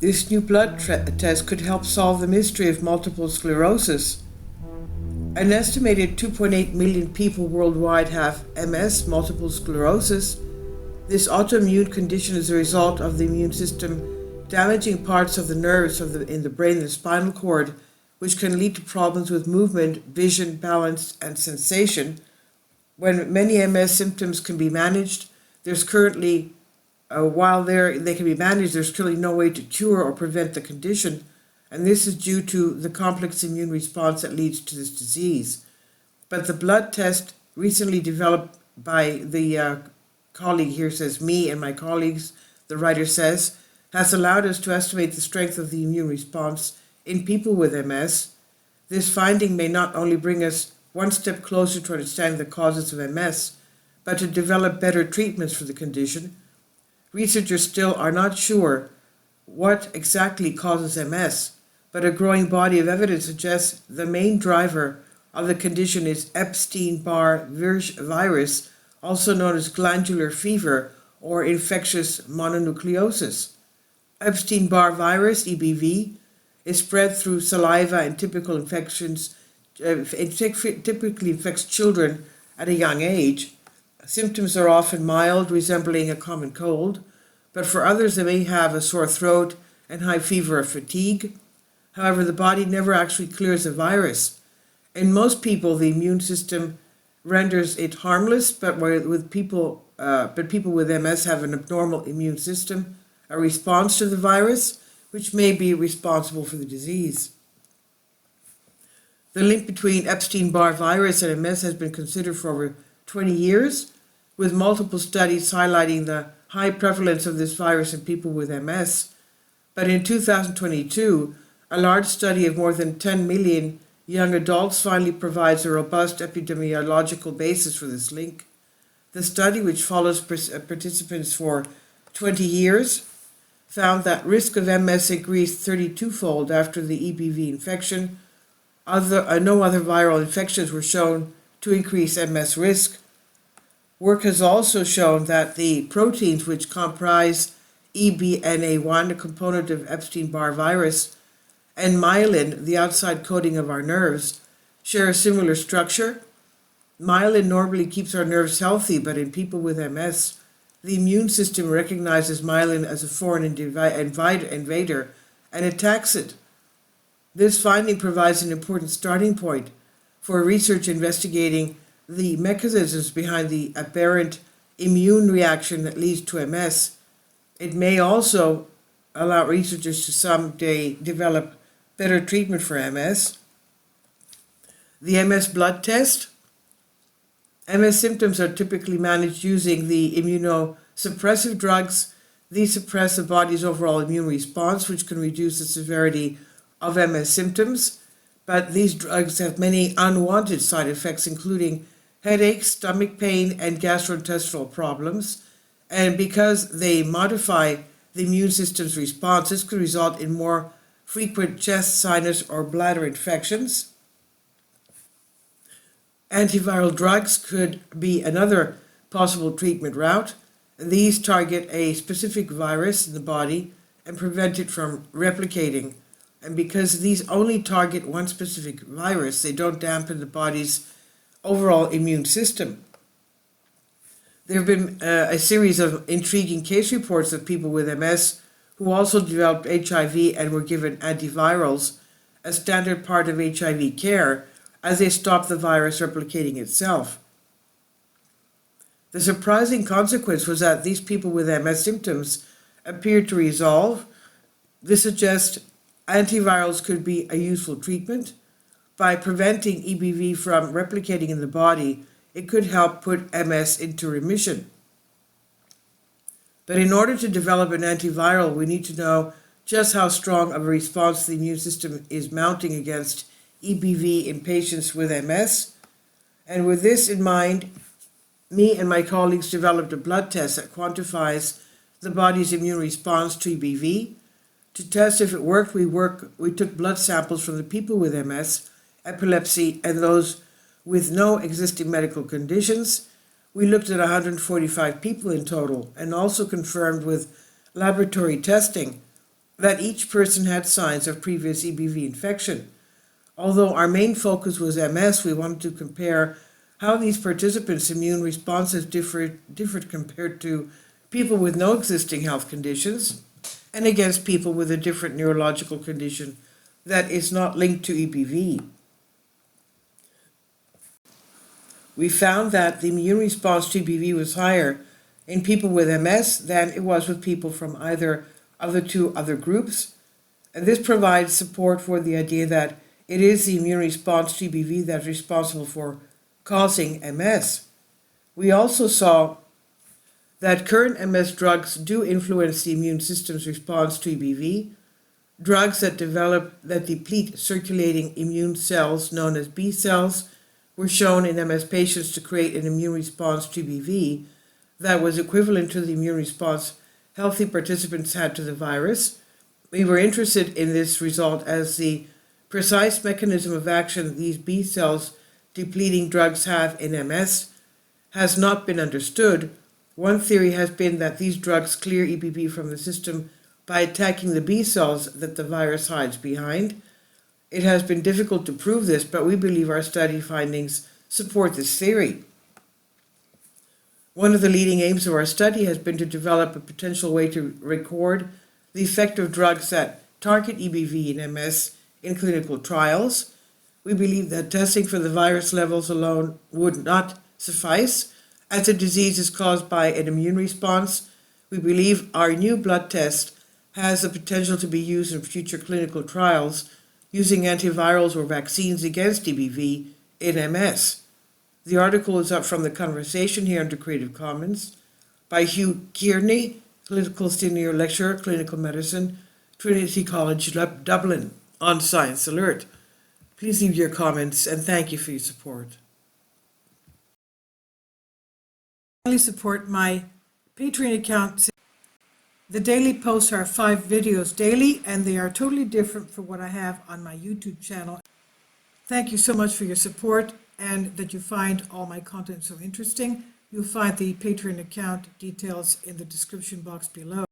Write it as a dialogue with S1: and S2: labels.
S1: This new test could help solve the mystery of multiple sclerosis. An estimated 2.8 million people worldwide have MS, multiple sclerosis. This autoimmune condition is a result of the immune system damaging parts of the nerves in the brain and the spinal cord, which can lead to problems with movement, vision, balance, and sensation. When many MS symptoms can be managed, there's currently, while they can be managed, there's currently no way to cure or prevent the condition, and this is due to the complex immune response that leads to this disease. But the blood test recently developed by the colleague here says me and my colleagues, the writer says, has allowed us to estimate the strength of the immune response in people with MS. This finding may not only bring us one step closer to understanding the causes of MS, but to develop better treatments for the condition. Researchers still are not sure what exactly causes MS, but a growing body of evidence suggests the main driver of the condition is Epstein-Barr virus, also known as glandular fever or infectious mononucleosis. Epstein-Barr virus, EBV, is spread through saliva and typical infections. It typically infects children at a young age. Symptoms are often mild, resembling a common cold, but for others they may have a sore throat and high fever or fatigue. However, the body never actually clears the virus. In most people, the immune system renders it harmless, but people with MS have an abnormal immune system, a response to the virus, which may be responsible for the disease. The link between Epstein-Barr virus and MS has been considered for over 20 years, with multiple studies highlighting the high prevalence of this virus in people with MS. But in 2022, a large study of more than 10 million young adults finally provides a robust epidemiological basis for this link. The study, which follows participants for 20 years, found that risk of MS increased 32-fold after the EBV infection. No other viral infections were shown to increase MS risk. Work has also shown that the proteins which comprise EBNA1, a component of Epstein-Barr virus, and myelin, the outside coating of our nerves, share a similar structure. Myelin normally keeps our nerves healthy, but in people with MS, the immune system recognizes myelin as a foreign invader and attacks it. This finding provides an important starting point for research investigating the mechanisms behind the aberrant immune reaction that leads to MS. It may also allow researchers to someday develop better treatment for MS. The MS blood test. MS symptoms are typically managed using the immunosuppressive drugs. These suppress the body's overall immune response, which can reduce the severity of MS symptoms. But these drugs have many unwanted side effects, including headaches, stomach pain, and gastrointestinal problems. And because they modify the immune system's response, this could result in more frequent chest, sinus, or bladder infections. Antiviral drugs could be another possible treatment route. These target a specific virus in the body and prevent it from replicating. And because these only target one specific virus, they don't dampen the body's overall immune system. There have been a series of intriguing case reports of people with MS who also developed HIV and were given antivirals, a standard part of HIV care, as they stop the virus replicating itself. The surprising consequence was that these people with MS symptoms appeared to resolve. This suggests antivirals could be a useful treatment. By preventing EBV from replicating in the body, it could help put MS into remission. But in order to develop an antiviral, we need to know just how strong of a response the immune system is mounting against EBV in patients with MS. And with this in mind, me and my colleagues developed a blood test that quantifies the body's immune response to EBV. To test if it worked, we took blood samples from the people with MS, epilepsy, and those with no existing medical conditions. We looked at 145 people in total and also confirmed with laboratory testing that each person had signs of previous EBV infection. Although our main focus was MS, we wanted to compare how these participants' immune responses differed compared to people with no existing health conditions and against people with a different neurological condition that is not linked to EBV. We found that the immune response to EBV was higher in people with MS than it was with people from either of the two other groups, and this provides support for the idea that it is the immune response to EBV that's responsible for causing MS. We also saw that current MS drugs do influence the immune system's response to EBV. Drugs that deplete circulating immune cells, known as B cells, were shown in MS patients to create an immune response to EBV that was equivalent to the immune response healthy participants had to the virus. We were interested in this result as the precise mechanism of action these B cells depleting drugs have in MS has not been understood. One theory has been that these drugs clear EBV from the system by attacking the B cells that the virus hides behind. It has been difficult to prove this, but we believe our study findings support this theory. One of the leading aims of our study has been to develop a potential way to record the effect of drugs that target EBV in MS in clinical trials. We believe that testing for the virus levels alone would not suffice, as the disease is caused by an immune response. We believe our new blood test has the potential to be used in future clinical trials using antivirals or vaccines against EBV in MS. The article is up from the conversation here under Creative Commons by Hugh Kearney, Clinical Senior Lecturer, Clinical Medicine, Trinity College, Dublin, on Science Alert. Please leave your comments and thank you for your support. Please support my Patreon account. The daily posts are 5 videos daily, and they are totally different from what I have on my YouTube channel. Thank you so much for your support and that you find all my content so interesting. You'll find the Patreon account details in the description box below.